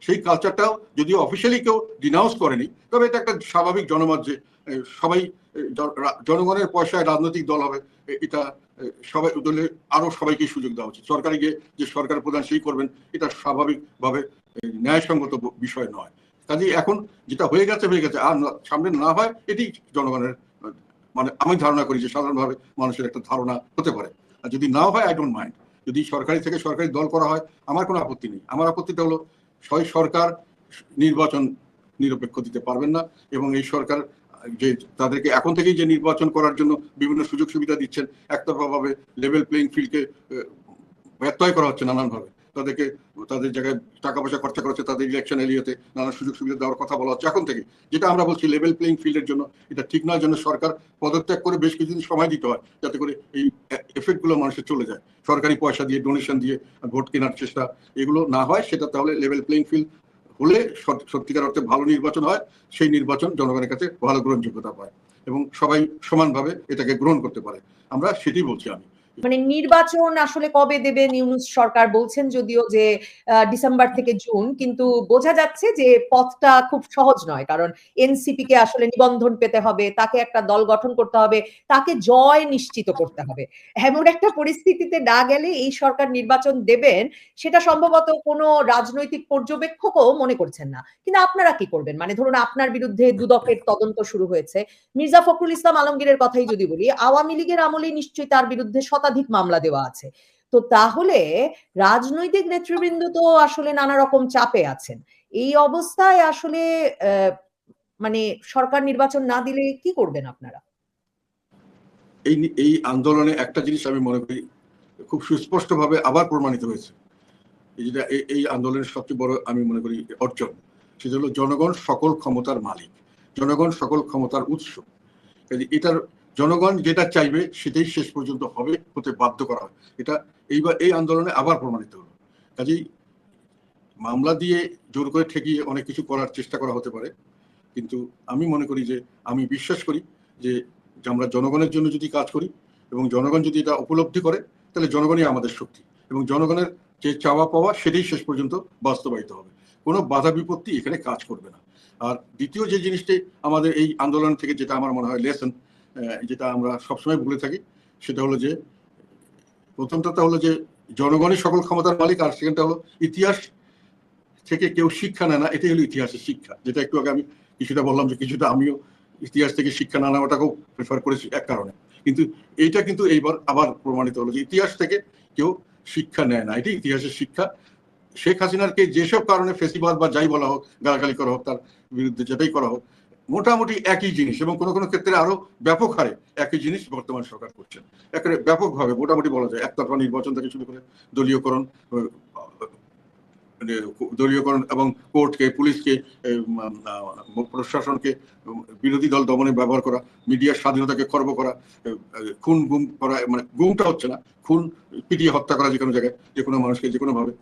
সেই কালচারটাও যদিও অফিসিয়ালি কেউ ডিনাউন্স করেনি, তবে এটা একটা স্বাভাবিক জনমত যে সবাই জনগণের পয়সায় রাজনৈতিক দল হবে, এটা সবাই দলে আরো সবাইকে সুযোগ দেওয়া উচিত। সরকারি গিয়ে যে সরকার প্রধান সেই করবেন, এটা স্বাভাবিকভাবে ন্যায়সঙ্গত বিষয় নয়। কাজে এখন যেটা হয়ে গেছে আর সামনে না হয়, এটি জনগণের মানে আমি ধারণা করি যে সাধারণভাবে মানুষের একটা ধারণা হতে পারে। আর যদি না হয়, আই ডোন্ট মাইন্ড, যদি সরকারি থেকে সরকারি দল করা হয়, আমার কোনো আপত্তি নেই। আমার আপত্তিটা হলো সরকার নির্বাচন নিরপেক্ষ দিতে পারবেন না, এবং এই সরকার যে তাদেরকে এখন থেকেই যে নির্বাচন করার জন্য বিভিন্ন সুযোগ সুবিধা দিচ্ছেন, একতরফাভাবে লেভেল প্লেইং ফিল্ডকে ব্যত্যয় করা হচ্ছে নানানভাবে, তাদেরকে তাদের জায়গায় টাকা পয়সা খরচা করা হচ্ছে, তাদের ইলেকশন এরিয়াতে নানা সুযোগ সুবিধা দেওয়ার কথা বলা হচ্ছে এখন থেকে, যেটা আমরা বলছি লেভেল প্লেইং ফিল্ডের জন্য এটা ঠিক নয়, জন্য সরকার পদত্যাগ করে বেশ কিছুদিন সময় দিতে হয়, যাতে করে এই এফেক্ট গুলো মানুষের চলে যায়। সরকারি পয়সা দিয়ে, ডোনেশন দিয়ে ভোট কেনার চেষ্টা এগুলো না হয়, সেটা তাহলে লেভেল প্লেইং ফিল্ড হলে সত্যিকার অর্থে ভালো নির্বাচন হয়, সেই নির্বাচন জনগণের কাছে ভালো গ্রহণযোগ্যতা পায় এবং সবাই সমানভাবে এটাকে গ্রহণ করতে পারে। আমরা সেটি বলছি। আমি মানে নির্বাচন আসলে কবে দেবেন ইউনূস সরকার বলছেন যদিও যে ডিসেম্বর থেকে জুন, কিন্তু বোঝা যাচ্ছে যে পথটা খুব সহজ নয়, কারণ এনসিপি কে আসলে নিবন্ধন পেতে হবে, তাকে একটা দল গঠন করতে হবে, তাকে জয় নিশ্চিত করতে হবে। এমন একটা পরিস্থিতিতে না গেলে এই সরকার নির্বাচন দেবেন সেটা সম্ভবত কোনো রাজনৈতিক পর্যবেক্ষকও মনে করছেন না। কিন্তু আপনারা কি করবেন? মানে ধরুন আপনার বিরুদ্ধে দুদকের তদন্ত শুরু হয়েছে, মির্জা ফখরুল ইসলাম আলমগীরের কথাই যদি বলি, আওয়ামী লীগের আমলেই নিশ্চয়ই তার বিরুদ্ধে শতাধিক মামলা দেওয়া আছে। তো তাহলে রাজনৈতিক নেতৃবৃন্দ তো আসলে নানা রকম চাপে আছেন। এই অবস্থায় আসলে মানে সরকার নির্বাচন না দিলে কি করবেন আপনারা? এই এই আন্দোলনে একটা জিনিস আমি মনে করি খুব সুস্পষ্টভাবে আবার প্রমাণিত হয়েছে, যেটা এই আন্দোলনের সবচেয়ে বড় আমি মনে করি অর্জন, সেটা হলো জনগণ সকল ক্ষমতার মালিক, জনগণ সকল ক্ষমতার উৎস। এটার জনগণ যেটা চাইবে সেটাই শেষ পর্যন্ত হবে, হতে বাধ্য করা হয়। এটা এইবার এই আন্দোলনে আবার প্রমাণিত হলো। কাজেই মামলা দিয়ে জোর করে ঠেকিয়ে অনেক কিছু করার চেষ্টা করা হতে পারে, কিন্তু আমি মনে করি যে, আমি বিশ্বাস করি যে আমরা জনগণের জন্য যদি কাজ করি এবং জনগণ যদি এটা উপলব্ধি করে, তাহলে জনগণই আমাদের শক্তি এবং জনগণের যে চাওয়া পাওয়া সেটাই শেষ পর্যন্ত বাস্তবায়িত হবে, কোনো বাধা বিপত্তি এখানে কাজ করবে না। আর দ্বিতীয় যে জিনিসটি আমাদের এই আন্দোলন থেকে যেটা আমার মনে হয় লেসন, যেটা আমরা সবসময় বলে থাকি, সেটা হলো যে প্রথমটা হলো যে জনগণই সকল ক্ষমতার মালিক, আর সেকেন্ডটা হলো ইতিহাস থেকে কেউ শিক্ষা নেয় না, এটাই হলো ইতিহাসের শিক্ষা। যেটা একটু আগে আমি কিছুটা বললাম যে কিছুটা আমিও ইতিহাস থেকে শিক্ষা না নেওয়াটাকেও প্রেফার করেছি এক কারণে, কিন্তু এইটা কিন্তু এইবার আবার প্রমাণিত হলো যে ইতিহাস থেকে কেউ শিক্ষা নেয় না, এটাই ইতিহাসের শিক্ষা। শেখ হাসিনারকে যেসব কারণে ফেসিবাদ বা যাই বলা হোক, গালাগালি করা হোক, তার বিরুদ্ধে যেটাই করা হোক, মোটামুটি একই জিনিস এবং কোনো কোনো ক্ষেত্রে আরো ব্যাপক হারে একই জিনিস বর্তমান সরকার করছেন। একেবারে ব্যাপকভাবে মোটামুটি বলা যায়, একতরফা নির্বাচন থেকে শুরু করে দলীয়করণ, দলীয়করণ এবং কোর্টকে, পুলিশকে, প্রশাসনকে বিরোধী দল দমনে ব্যবহার করা, মিডিয়ার স্বাধীনতাকে খর্ব করা, খুন গুম করা, মানে গুমটা হচ্ছে না, খুন পিটিয়ে হত্যা করা যে কোনো জায়গায়, যে কোনো মানুষকে যে কোনো ভাবে,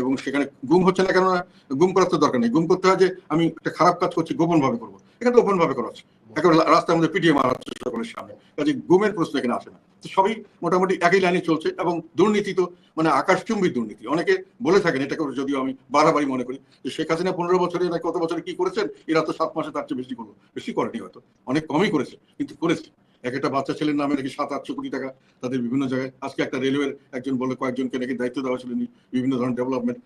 এবং সেখানে গুম হচ্ছে না কেননা গুম করার তো দরকার নেই, গুম করতে হয় যে আমি একটা খারাপ কাজ করছি গোপন ভাবে করবো, এখানে তো ওপেন ভাবে করা হচ্ছে, একেবারে রাস্তার মধ্যে পিটিয়ে মারা হচ্ছে সকলের সামনে, কাজে গুমের প্রশ্ন এখানে আসে না। তো সবই মোটামুটি একই লাইনে চলছে এবং দুর্নীতি তো মানে আকাশচুম্বী দুর্নীতি। অনেকে বলে থাকেন, এটাকে যদিও আমি বাড়াবাড়ি মনে করি, যে শেখ হাসিনা 15 বছরে না কত বছরে কি করেছেন, এরা তো 7 মাসে তার চেয়ে বেশি করলো, বেশি করেনি হয়তো, অনেক কমই করেছে, কিন্তু করেছে। এক একটা বাচ্চা ছেলের নামে নাকি 700-800 কোটি টাকা তাদের বিভিন্ন জায়গায়। আজকে একটা রেলওয়ের একজন বলে কয়েকজনকে নাকি দায়িত্ব দেওয়া ছিল বিভিন্ন ধরনের ডেভেলপমেন্ট,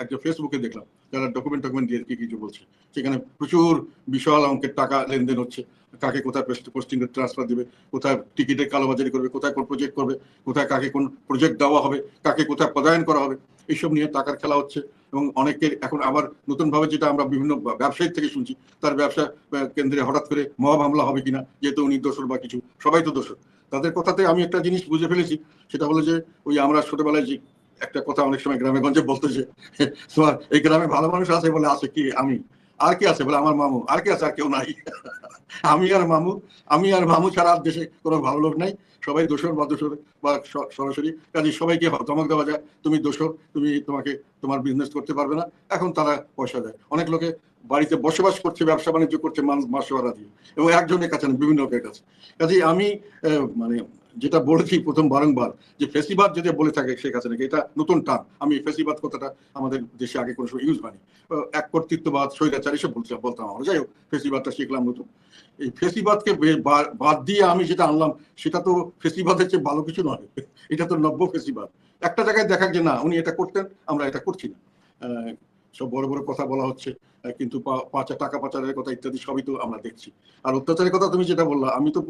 একটা ফেসবুকে দেখলাম যারা ডকুমেন্ট দিয়ে কি কিছু বলছে, সেখানে প্রচুর বিশাল অঙ্কের টাকা লেনদেন হচ্ছে, কাকে কোথায় পোস্টিং ট্রান্সফার দিবে, কোথায় টিকিটের কালোবাজারি করবে, কোথায় কোন প্রজেক্ট করবে, কোথায় কাকে কোন প্রজেক্ট দেওয়া হবে, কাকে কোথায় পদায়ন করা হবে, এইসব নিয়ে টাকার খেলা হচ্ছে। এবং অনেকের এখন আবার নতুন ভাবে যেটা আমরা বিভিন্ন ব্যবসায়ীর থেকে শুনছি, তার ব্যবসা কেন্দ্রে হঠাৎ করে মব হামলা হবে কিনা, যেহেতু উনি দোষর বা কিছু, সবাই তো দোষর। তাদের কথাতে আমি একটা জিনিস বুঝে ফেলেছি, সেটা হলো যে ওই আমরা ছোটবেলায় যে একটা কথা অনেক সময় গ্রামে গঞ্জে বলতো যে তোমার এই গ্রামে ভালো মানুষ আছে বলে, আছে কি আমি, আর কি আছে বলে আমার মামু, আর কি আছে, আর কেউ নাই, আমি আর মামু ছাড়া দেশে কোনো ভালো লোক নাই, সবাই দোষর বা দোষর বা সরাসরি। কাজে সবাইকে ধমক দেওয়া যায়, তুমি দোষর, তুমি তোমার বিজনেস করতে পারবে না। এখন তারা পয়সা দেয়, অনেক লোকে বাড়িতে বসবাস করছে, ব্যবসা বাণিজ্য করছে মাসে ভাড়া দিয়ে, এবং একজনের কাছে না, বিভিন্ন লোকের কাছে। কাজেই আমি মানে যেটা বলেছি প্রথম বারংবার, যে ফেসিবাদ যদি বলে থাকে শেখ হাসিনাকে, এটা নতুন টান। আমি ফেসিবাদ কথাটা আমাদের দেশে আগে কোনো সময় ইউজ হয়নি, এক কর্তৃত্ববাদ, স্বৈরাচার এসব বলতাম আমরা। যাই হোক, ফেসিবাদটা শিখলাম নতুন। এই ফেসিবাদকে বাদ দিয়ে আমি যেটা আনলাম, সেটা তো ফেসিবাদের চেয়ে ভালো কিছু নয়, এটা তো নব্য ফেসিবাদ। একটা জায়গায় দেখা যে না, উনি এটা করতেন, আমরা এটা করছি না, সব বড় বড় কথা বলা হচ্ছে, কিন্তু টাকা পাচারের কথা ইত্যাদি সবই তো আমরা দেখছি। আর অত্যাচারের কথা তুমি যেটা বললা, আমি তো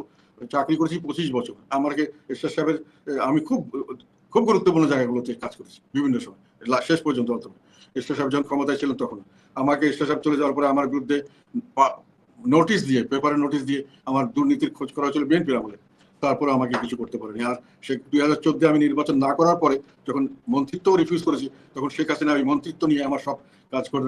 চাকরি করেছি 25 বছর, আমাকে এরশাদ সাহেবের, আমি খুব খুব গুরুত্বপূর্ণ জায়গাগুলোতে কাজ করেছি বিভিন্ন সময়, শেষ পর্যন্ত। এরশাদ সাহেব যখন ক্ষমতায় ছিলেন তখন আমাকে, এরশাদ সাহেব চলে যাওয়ার পরে আমার বিরুদ্ধে নোটিশ দিয়ে, পেপারে নোটিশ দিয়ে আমার দুর্নীতির খোঁজ করা হয়েছিল বিএনপির আমলে। তারপরে আমাকে কিছু করতে পারেনি। আর সে 2014 আমি নির্বাচন না করার পরে যখন মন্ত্রিত্ব রিফিউজ করেছি, তখন শেখ হাসিনা ওই মন্ত্রিত্ব নিয়ে আমার সব কাজ করে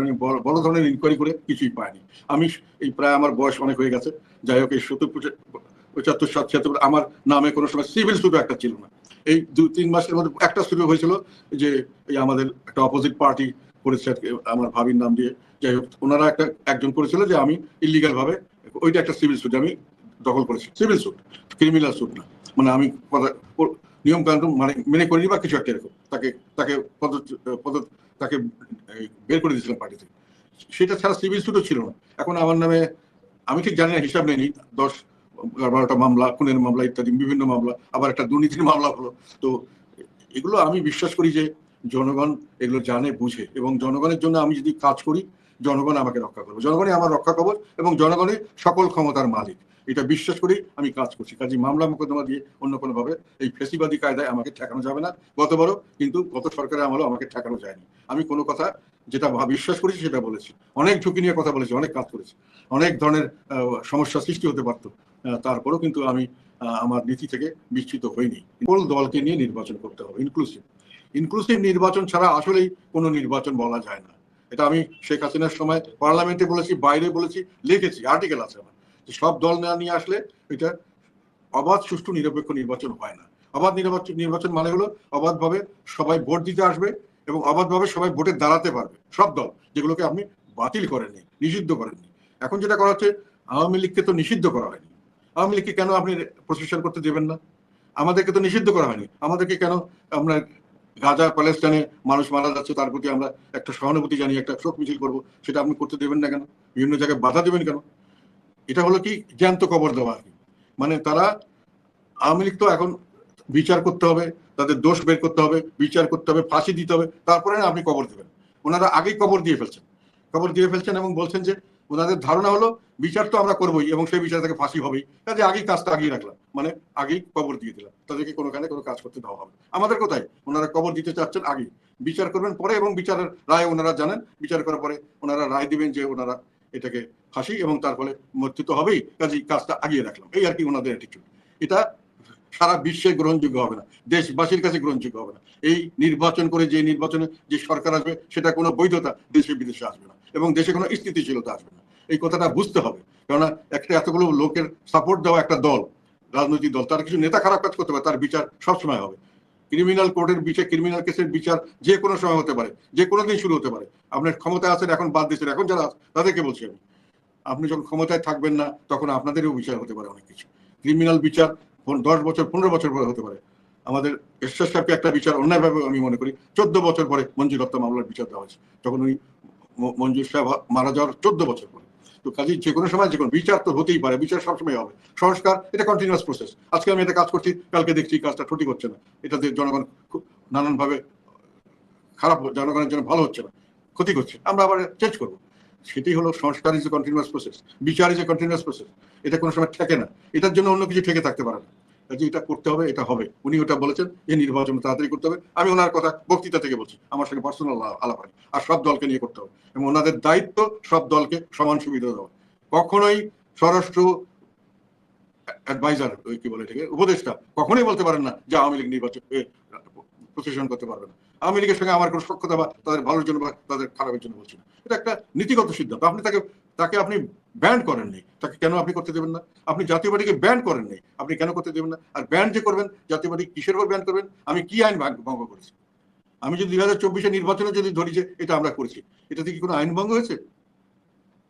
বড় ধরনের ইনকোয়ারি করে কিছুই পায়নি। আমি এই প্রায় আমার বয়স অনেক হয়ে গেছে, যাই হোক এই 75-77 আমার নামে কোনো সময় সিভিল সুটও একটা ছিল না। এই 2-3 মাসের মধ্যে একটা সুযোগ হয়েছিল যে এই আমাদের একটা অপোজিট পার্টি করেছে আমার ভাবির নাম দিয়ে, যাই হোক ওনারা একজন করেছিল যে আমি ইলিগাল ভাবে, ওইটা একটা সিভিল সুট আমি দখল করেছি, সিভিল সুট, ক্রিমিনাল সুট না। মানে আমি নিয়ম কানুন মানে মেনে করিনি বা কিছু একটা এরকম, তাকে তাকে তাকে বের করে দিয়েছিলাম পার্টি থেকে। সেটা ছাড়া সিভিল সুটও ছিল না। এখন আমার নামে আমি ঠিক জানি না, হিসাব নেই, 10-12টা মামলা, খুনের মামলা ইত্যাদি বিভিন্ন মামলা, আবার একটা দুর্নীতির মামলা হলো। তো এগুলো আমি বিশ্বাস করি যে জনগণ এগুলো জানে বুঝে, এবং জনগণের জন্য আমি যদি কাজ করি জনগণ আমাকে রক্ষা করবে, জনগণই আমার রক্ষা কবচ এবং জনগণই সকল ক্ষমতার মালিক, এটা বিশ্বাস করি আমি কাজ করছি। কাজে মামলা মোকদ্দমা দিয়ে অন্য কোনো ভাবে এই ফেসিবাদী কায়দায় আমাকে ঠেকানো যাবে না। গতবারও কিন্তু গত সরকারের আমলেও আমাকে ঠেকানো যায়নি। আমি কোনো কথা যেটা বিশ্বাস করেছি সেটা বলেছি, অনেক ঝুঁকি নিয়ে কথা বলেছি, অনেক কাজ করেছি, অনেক ধরনের সমস্যা সৃষ্টি হতে পারতো, তারপরেও কিন্তু আমি আমার নীতি থেকে বিচ্যুত হইনি। সকল দলকে নিয়ে নির্বাচন করতে হবে, ইনক্লুসিভ নির্বাচন ছাড়া আসলেই কোনো নির্বাচন বলা যায় না। এটা আমি শেখ হাসিনার সময় পার্লামেন্টে বলেছি, বাইরে বলেছি, লিখেছি, আর্টিকেল আছে আমার, যে সব দল না নিয়ে আসলে এটা অবাধ সুষ্ঠু নিরপেক্ষ নির্বাচন হয় না। অবাধ নির্বাচন মানে হলো অবাধভাবে সবাই ভোট দিতে আসবে এবং অবাধভাবে সবাই ভোটে দাঁড়াতে পারবে, সব দল, যেগুলোকে আপনি বাতিল করেননি, নিষিদ্ধ করেননি। এখন যেটা করা হচ্ছে, আওয়ামী লীগকে তো নিষিদ্ধ করা হয়নি, আওয়ামী লীগকে কেন আপনি প্রশাসন করতে দেবেন না? আমাদেরকে তো নিষিদ্ধ করা হয়নি, আমাদেরকে কেন আমরা গাজা প্যালেস্টাইনে মানুষ মারা যাচ্ছে তার প্রতি আমরা একটা সহানুভূতি জানিয়ে একটা শোক মিছিল করবো, সেটা আপনি করতে দেবেন না কেন? বিভিন্ন জায়গায় বাধা দেবেন কেন? এটা হলো কি জ্যান্ত কবর দেওয়া আর কি। মানে তারা, আওয়ামী লীগ তো এখন বিচার করতে হবে, তাদের দোষ বের করতে হবে, বিচার করতে হবে, ফাঁসি দিতে হবে, তারপরে না আপনি কবর দেবেন। ওনারা আগেই কবর দিয়ে ফেলছেন এবং বলছেন যে ওনাদের ধারণা হলো বিচার তো আমরা করবোই এবং সেই বিচার থেকে ফাঁসি হবেই, কাজে আগেই কাজটা আগিয়ে রাখলাম, মানে আগেই কবর দিয়ে দিলাম, তাদেরকে কোনোখানে কোনো কাজ করতে দেওয়া হবে। আমাদের কোথায়, ওনারা কবর দিতে চাচ্ছেন আগেই, বিচার করবেন পরে, এবং বিচারের রায় ওনারা জানেন, বিচার করার পরে ওনারা রায় দিবেন যে ওনারা এটাকে ফাঁসি, এবং তার ফলে মৃত্যু তো হবেই, কাজেই কাজটা আগিয়ে রাখলাম, এই আর কি ওনাদের অ্যাটিটিউড। এটা সারা বিশ্বে গ্রহণযোগ্য হবে না, দেশবাসীর কাছে গ্রহণযোগ্য হবে না। এই নির্বাচন করে যে নির্বাচনে যে সরকার আসবে সেটা কোনো বৈধতা দেশে বিদেশে আসবে না, এবং দেশে কোনো স্থিতিশীলতা আসবে না, এই কথাটা বুঝতে হবে। কেননা এতগুলো লোকের সাপোর্ট দেওয়া একটা দল, রাজনৈতিক দল, তার কিছু নেতা খারাপ কাজ করতে পারে, তার বিচার সবসময় হবে। ক্রিমিনাল কোর্টের বিচার, ক্রিমিনাল কেসের বিচার যে কোনো সময় হতে পারে, যে কোনো দিন শুরু হতে পারে। আপনার ক্ষমতা আছেন, এখন বাদ দিচ্ছেন, এখন যারা তাদেরকে বলছি আমি, আপনি যখন ক্ষমতায় থাকবেন না তখন আপনাদেরও বিচার হতে পারে, অনেক কিছু ক্রিমিনাল বিচার 10 বছর 15 বছর পরে হতে পারে। আমাদের এরশাদ সাহেবকে একটা বিচার অন্যায়ভাবে আমি মনে করি 14 বছর পরে মঞ্জুর হত্যা মামলার বিচার দেওয়া হয়েছে, তখন উনি মঞ্জুর সাহেব মারা যাওয়ার 14 বছর পরে। তো কাজে যে কোনো সময় যে কোনো বিচার তো হতেই পারে, বিচার সবসময় হবে। সংস্কার এটা কন্টিনিউয়াস প্রসেস, আজকে আমি এটা কাজ করছি, কালকে দেখছি কাজটা সঠিক হচ্ছে না, এটাতে জনগণ নানানভাবে খারাপ, জনগণের জন্য ভালো হচ্ছে না, ক্ষতি করছে, আমরা আবার চেঞ্জ করবো। সেটাই হলো সংস্কার, ইজ এ কন্টিনিউয়াস প্রসেস, বিচার ইজ এ কন্টিনিউয়াস প্রসেস, এটা কোনো সময় ঠেকে না, এটার জন্য অন্য কিছু ঠেকে থাকতে পারে না। যে এটা করতে হবে, এটা হবে, উনি ওটা বলেছেন, এই নির্বাচন তাড়াতাড়ি করতে হবে, আমি ওনার কথা বক্তৃতা থেকে বলছি, আমার সঙ্গে পার্সোনাল আলাপ হয়, আর সব দলকে নিয়ে করতে হবে, এবং ওনাদের দায়িত্ব সব দলকে সমান সুবিধা দেওয়া। কখনোই স্বরাষ্ট্র অ্যাডভাইজার, কি বলে এটাকে, উপদেষ্টা, কখনোই বলতে পারেন না যে আওয়ামী লীগ নির্বাচন প্রশাসন করতে পারবে না। আওয়ামী লীগের সঙ্গে আমার কোনো সখ্যতা বা তাদের ভালোর জন্য বা তাদের খারাপের জন্য বলছি না, এটা একটা নীতিগত সিদ্ধান্ত। আপনি তাকে আপনি ব্যান্ড করেননি, তাকে কেন আপনি করতে দেবেন না? আপনি জাতীয় পার্টিকে ব্যান্ড করেননি, আপনি কেন করতে দেবেন না? আর ব্যান্ড যে করবেন, জাতীয় পার্টি কিসের উপর ব্যান্ড করবেন? আমি কি আইন ভঙ্গ করেছি? আমি যদি 2024 নির্বাচনে যদি ধরি যে এটা আমরা করেছি, এটাতে কি কোনো আইন ভঙ্গ হয়েছে?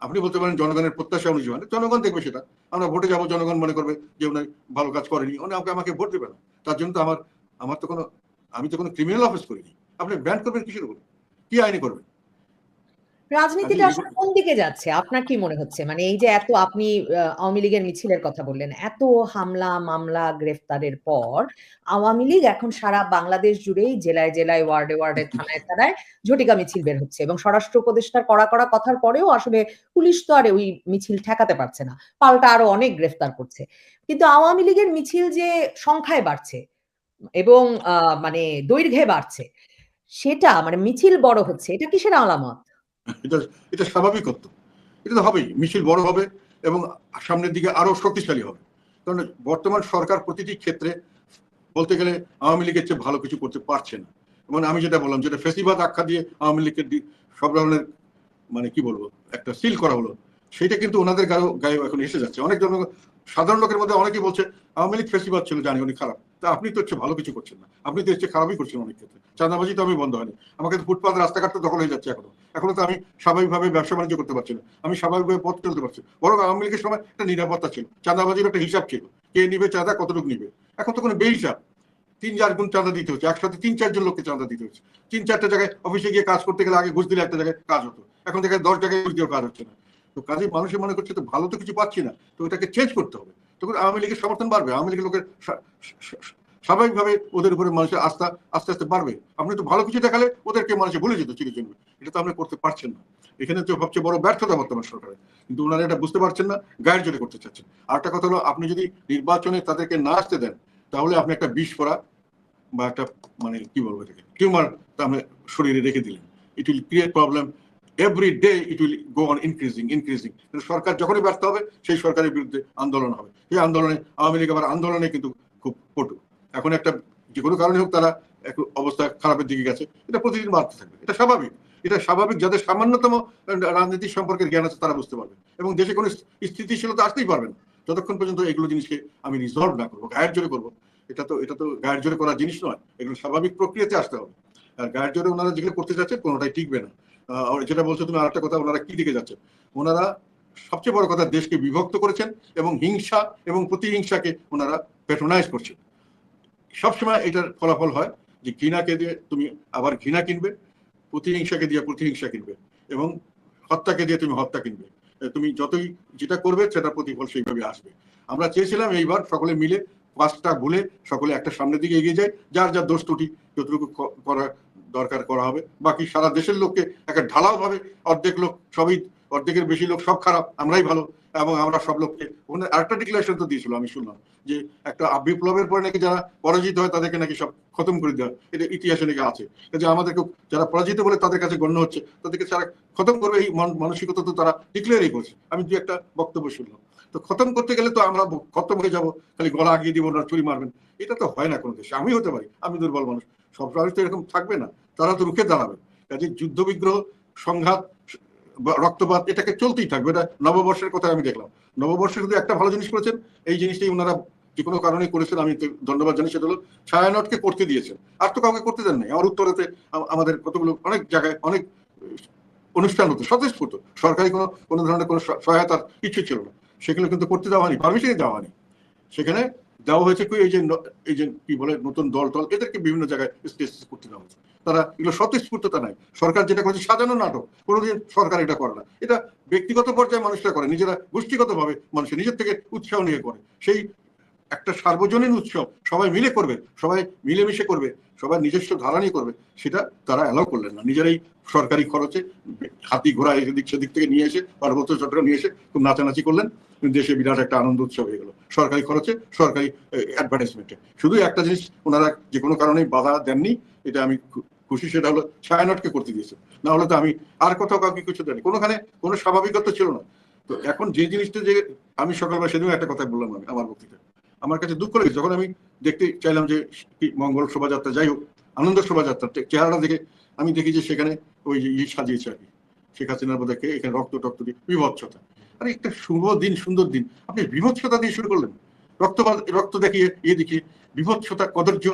আপনি বলতে পারেন জনগণের প্রত্যাশা অনুযায়ী, মানে জনগণ দেখবে সেটা, আমরা ভোটে যাবো, জনগণ মনে করবে যে উনি ভালো কাজ করেনি, উনি আমাকে ভোট দেবে না। তার জন্য তো আমার তো কোনো, আমি তো কোনো ক্রিমিনাল অফেন্স করিনি, আপনি ব্যান করবেন কিসের উপর, কি আইনে করবেন? রাজনীতিটা আসলে কোন দিকে যাচ্ছে আপনার কি মনে হচ্ছে? মানে এই যে এত আপনি আওয়ামী লীগের মিছিলের কথা বললেন, এত হামলা মামলা গ্রেফতারের পর আওয়ামী লীগ এখন সারা বাংলাদেশ জুড়েই জেলায় জেলায়, ওয়ার্ডে ওয়ার্ডে, থানায় থানায় ঝটিকা মিছিল বের হচ্ছে, এবং স্বরাষ্ট্র উপদেষ্টার কড়া কড়া কথার পরেও আসলে পুলিশ তো আর ওই মিছিল ঠেকাতে পারছে না, পাল্টা আরো অনেক গ্রেফতার করছে। কিন্তু আওয়ামী লীগের মিছিল যে সংখ্যায় বাড়ছে এবং মানে দৈর্ঘ্যে বাড়ছে, সেটা মানে মিছিল বড় হচ্ছে, এটা কিসের আলামত? এটা এটা স্বাভাবিক হতো, এটা তো হবেই, মিছিল বড় হবে এবং সামনের দিকে আরো শক্তিশালী হবে। কারণ বর্তমান সরকার প্রতিটি ক্ষেত্রে বলতে গেলে আওয়ামী লীগের চেয়ে ভালো কিছু করতে পারছে না। মানে আমি যেটা বললাম, যেটা ফেসিবাদ আখ্যা দিয়ে আওয়ামী লীগের সব ধরনের মানে কি বলবো একটা সিল করা হলো, সেটা কিন্তু ওনাদের গায়ে এখন এসে যাচ্ছে। অনেক জন সাধারণ লোকের মধ্যে অনেকেই বলছে আওয়ামী লীগ ফেসিবাদ ছিল, জানি উনি খারাপ, তা আপনি তো হচ্ছে ভালো কিছু করছেন না, আপনি তো হচ্ছে খারাপই করছেন অনেক ক্ষেত্রে। চাঁদাবাজি তো আমি বন্ধ হয়নি, আমাকে তো ফুটপাথ রাস্তাঘাট তো দখল হয়ে যাচ্ছে এখনো তো আমি স্বাভাবিকভাবে ব্যবসা বাণিজ্য করতে পারছি না, আমি স্বাভাবিকভাবে পথ চলতে পারছি। বরং আওয়ামী লীগের সময় একটা নিরাপত্তা ছিল, চাঁদাবাজির একটা হিসাব ছিল, কে নিবে চাঁদা, কতটুকু নিবে। এখন তো কোনো বেহিসাব, 3-4 গুণ চাঁদা দিতে হচ্ছে, একসাথে 3-4 জন লোককে চাঁদা দিতে হচ্ছে। 3-4টা জায়গায় অফিসে গিয়ে কাজ করতে গেলে আগে ঘুষ দিলে একটা জায়গায় কাজ হতো, এখন থেকে 10 জায়গায় ঘুষ দিয়েও কাজ হচ্ছে না। তো কাজে মানুষের মনে করছে তো ভালো তো কিছু পাচ্ছি না, তো এটাকে চেঞ্জ করতে হবে। তখন আওয়ামী লীগের সমর্থন বাড়বে, আওয়ামী লীগের লোকের স্বাভাবিকভাবে ওদের উপরে মানুষের আস্থা আস্তে আস্তে বাড়বে। আপনি তো ভালো কিছু দেখালে ওদেরকে মানুষে ভুলে যেত চির জন্য, এটা তো আপনি করতে পারছেন না। এখানে তো সবচেয়ে বড় ব্যর্থতা বর্তমান সরকারের, কিন্তু ওনারা এটা বুঝতে পারছেন না, গায়ের জোরে করতে চাচ্ছেন। আর একটা কথা হলো, আপনি যদি নির্বাচনে তাদেরকে না আসতে দেন, তাহলে আপনি একটা বিষ করা বা একটা মানে কি বলবো এটাকে টিউমার আপনি শরীরে রেখে দিলেন। It will create problem every day, it will go on increasing. সরকার যখনই ব্যর্থ হবে, সেই সরকারের বিরুদ্ধে আন্দোলন হবে। সেই আন্দোলনে আওয়ামী লীগ আবার আন্দোলনে কিন্তু খুব পটু। এখন একটা যে কোনো কারণে হোক তারা এক অবস্থা খারাপের দিকে গেছে, এটা প্রতিদিন বাড়তে থাকবে, এটা স্বাভাবিক। এটা স্বাভাবিক, যাদের সামান্যতম রাজনীতি সম্পর্কে জ্ঞান আছে তারা বুঝতে পারবে, এবং দেশে কোনো স্থিতিশীলতা আসতেই পারবে না যতক্ষণ পর্যন্ত এগুলো জিনিসকে আমি রিজলভ না করবো, গায়ের জোরে করবো। এটা তো গায়ের জোরে করার জিনিস নয়, এগুলো স্বাভাবিক প্রক্রিয়াতে আসতে হবে। আর গায়ের জোরে ওনারা যেগুলো করতে যাচ্ছে কোনোটাই টিকবে না। যেটা বলছো তুমি, আরেকটা কথা, ওনারা কি দিকে যাচ্ছে, ওনারা সবচেয়ে বড় কথা দেশকে বিভক্ত করেছেন, এবং হিংসা এবং প্রতিহিংসাকে ওনারা প্যাট্রোনাইজ করছেন। সবসময় এটার ফলাফল হয় যে ঘৃণাকে দিয়ে তুমি আবার ঘৃণা কিনবে, প্রতিহিংসাকে দিয়ে প্রতিহিংসা কিনবে, এবং হত্যাকে দিয়ে তুমি হত্যা কিনবে। তুমি যতই যেটা করবে সেটা প্রতিফল সেইভাবে আসবে। আমরা চেয়েছিলাম এইবার সকলে মিলে পাঁচটা ভুলে সকলে একটা সামনের দিকে এগিয়ে যায়, যার যার দোষ ত্রুটি যতটুকু করা দরকার করা হবে, বাকি সারা দেশের লোককে একটা ঢালাও ভাবে অর্ধেক লোক সবই, অর্ধেকের বেশি লোক সব খারাপ, আমরাই ভালো, এবং আমরা সব লোককে ওখানে আরেকটা ডিক্লারেশন তো দিয়েছিল আমি শুনলাম, যে একটা বিপ্লবের পরে নাকি যারা পরাজিত হয় তাদেরকে নাকি সব খতম করে দেওয়া, এটা ইতিহাসে নাকি আছে, যে আমাদেরকে যারা পরাজিত বলে তাদের কাছে গণ্য হচ্ছে, তাদেরকে তারা খতম করবে, এই মানসিকতা তো তারা ডিক্লেয়ারই করছে। আমি দু একটা বক্তব্য শুনলাম। তো খতম করতে গেলে তো আমরা খতম হয়ে যাবো, খালি গলা আগিয়ে দিব না, চুরি মারবেন, এটা তো হয় না কোনো দেশে। আমি হতে পারি, আমি দুর্বল মানুষ, সব মানুষ তো এরকম থাকবে না, তারা তো রুখে দাঁড়াবে। কাজে যুদ্ধ বিগ্রহ, সংঘাত, রক্তপাত এটাকে চলতেই থাকবে। এটা নববর্ষের কথা আমি দেখলাম, নববর্ষে শুধু একটা ভালো জিনিস করেছেন, এই জিনিসটাই ওনারা যে কোনো কারণে করেছেন, আমি ধন্যবাদ জানি, সেটা হলো ছায়ানটকে করতে দিয়েছেন, আর তো কাউকে করতে দেন নাই। আমার উত্তরেতে আমাদের কতগুলো অনেক জায়গায় অনেক অনুষ্ঠান হতো স্বতঃস্ফূর্ত, সরকারি কোনো ধরনের কোনো সহায়তার কিছু ছিল না, সেগুলো কিন্তু করতে দেওয়া হয়নি, পারমিশনই দেওয়া হয়নি। সেখানে দেওয়া হয়েছে কি, এই যে কি বলে নতুন দল এদেরকে বিভিন্ন জায়গায় স্টেজ করতে দেওয়া হয়েছে। তারা এগুলো স্বতঃস্ফূর্ততা নাই। সরকার যেটা করেছে সাজানো নাটক, কোনোদিন সরকার এটা করে না। এটা ব্যক্তিগত পর্যায়ে মানুষরা করে, নিজেরা গোষ্ঠীগত ভাবে মানুষের নিজের থেকে উৎসাহ নিয়ে করে। সেই একটা সার্বজনীন উৎসব সবাই মিলে করবে, সবাই মিলেমিশে করবে, সবাই নিজস্ব ধারা নিয়ে করবে, সেটা তারা অ্যালাউ করলেন না। নিজেরাই সরকারি খরচে হাতি ঘোড়া এদিক সেদিক থেকে নিয়ে এসে, পার্বত্য চট্টগ্রাম নিয়ে এসে খুব নাচানাচি করলেন, দেশে বিরাট একটা আনন্দ উৎসব হয়ে গেল সরকারি খরচে, সরকারি অ্যাডভার্টাইজমেন্টে। শুধু একটা জিনিস ওনারা যে কোনো কারণেই বাধা দেননি, এটা আমি খুশি, সেটা হলো ছায়ানটকে করতে দিয়েছে। না হলে তো আমি আর কোথাও কাউকে কিছু দেয়নি, কোনোখানে কোনো স্বাভাবিকতা ছিল না। তো এখন যে জিনিসটা, যে আমি সকালবেলা সেদিন একটা কথা বললাম আমি আমার বক্তৃতা, আমার কাছে দুঃখ লেগেছে যখন আমি দেখতে চাইলাম যে মঙ্গল শোভাযাত্রা, যাই হোক আনন্দ শোভাযাত্রা, চেহারাটা দেখে আমি দেখি যে সেখানে ওই যে সাজিয়েছে আর কি, শেখ হাসিনার বোধ এখানে রক্ত টক্ত দিয়ে বিভৎসতা। আরে একটা শুভ দিন, সুন্দর দিন, আপনি বিভৎসতা দিয়ে শুরু করলেন, রক্ত দেখিয়ে দেখিয়ে বিভৎসতা, কদর্য,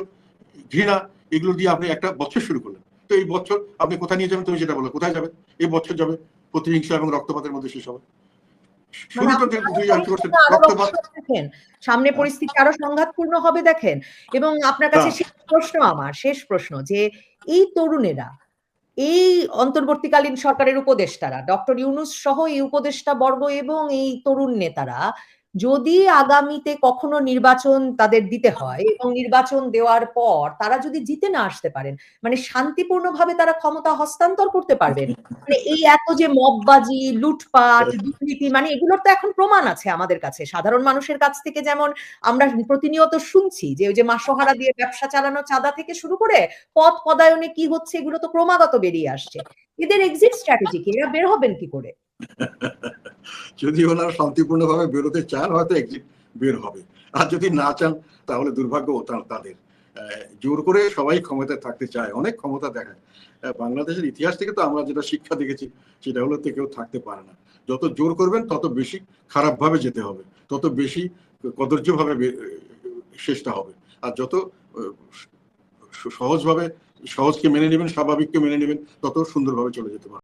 ঘৃণা, এগুলো দিয়ে আপনি একটা বছর শুরু করলেন। তো এই বছর আপনি কোথায় নিয়ে যাবেন, তুমি যেটা বলো, কোথায় যাবে এই বছর? যাবে প্রতিহিংসা এবং রক্তপাতের মধ্যে শেষ হবে। সামনে পরিস্থিতি আরো সংঘাতপূর্ণ হবে দেখেন। এবং আপনার কাছে শেষ প্রশ্ন যে এই তরুণেরা, এই অন্তর্বর্তীকালীন সরকারের উপদেষ্টারা, ডক্টর ইউনূস সহ এই উপদেষ্টা বর্গ এবং এই তরুণ নেতারা, যদি আগামীতে কখনো নির্বাচন তাদের দিতে হয় এবং নির্বাচন দেওয়ার পর তারা যদি জিতে না আসতে পারেন, মানে শান্তিপূর্ণভাবে তারা ক্ষমতা হস্তান্তর করতে পারবেন, মানে এই এত যে মববাজি, লুটপাট, দুর্নীতি, মানে এগুলোর তো এখন প্রমাণ আছে আমাদের কাছে, সাধারণ মানুষের কাছ থেকে যেমন আমরা প্রতিনিয়ত শুনছি যে ওই যে মাসোহারা দিয়ে ব্যবসা চালানো, চাঁদা থেকে শুরু করে পদ পদায়নে কি হচ্ছে, এগুলো তো ক্রমাগত বেরিয়ে আসছে। এদের এক্সিট স্ট্র্যাটেজি কি? এরা বের হবেন কি করে? যদি ওনারা শান্তিপূর্ণভাবে বেরোতে চান, হয়তো এক্সিট বের হবে। আর যদি না চান তাহলে দুর্ভাগ্য তাদের। জোর করে সবাই ক্ষমতায় থাকতে চায়, অনেক ক্ষমতা দেখায়। বাংলাদেশের ইতিহাস থেকে তো আমরা যেটা শিক্ষা দেখেছি সেটা হলো কেউ থাকতে পারে না। যত জোর করবেন তত বেশি খারাপ ভাবে যেতে হবে, তত বেশি কদর্য ভাবে শেষটা হবে। আর যত সহজভাবে সহজকে মেনে নেবেন, স্বাভাবিককে মেনে নেবেন, তত সুন্দরভাবে চলে যেতে পারে।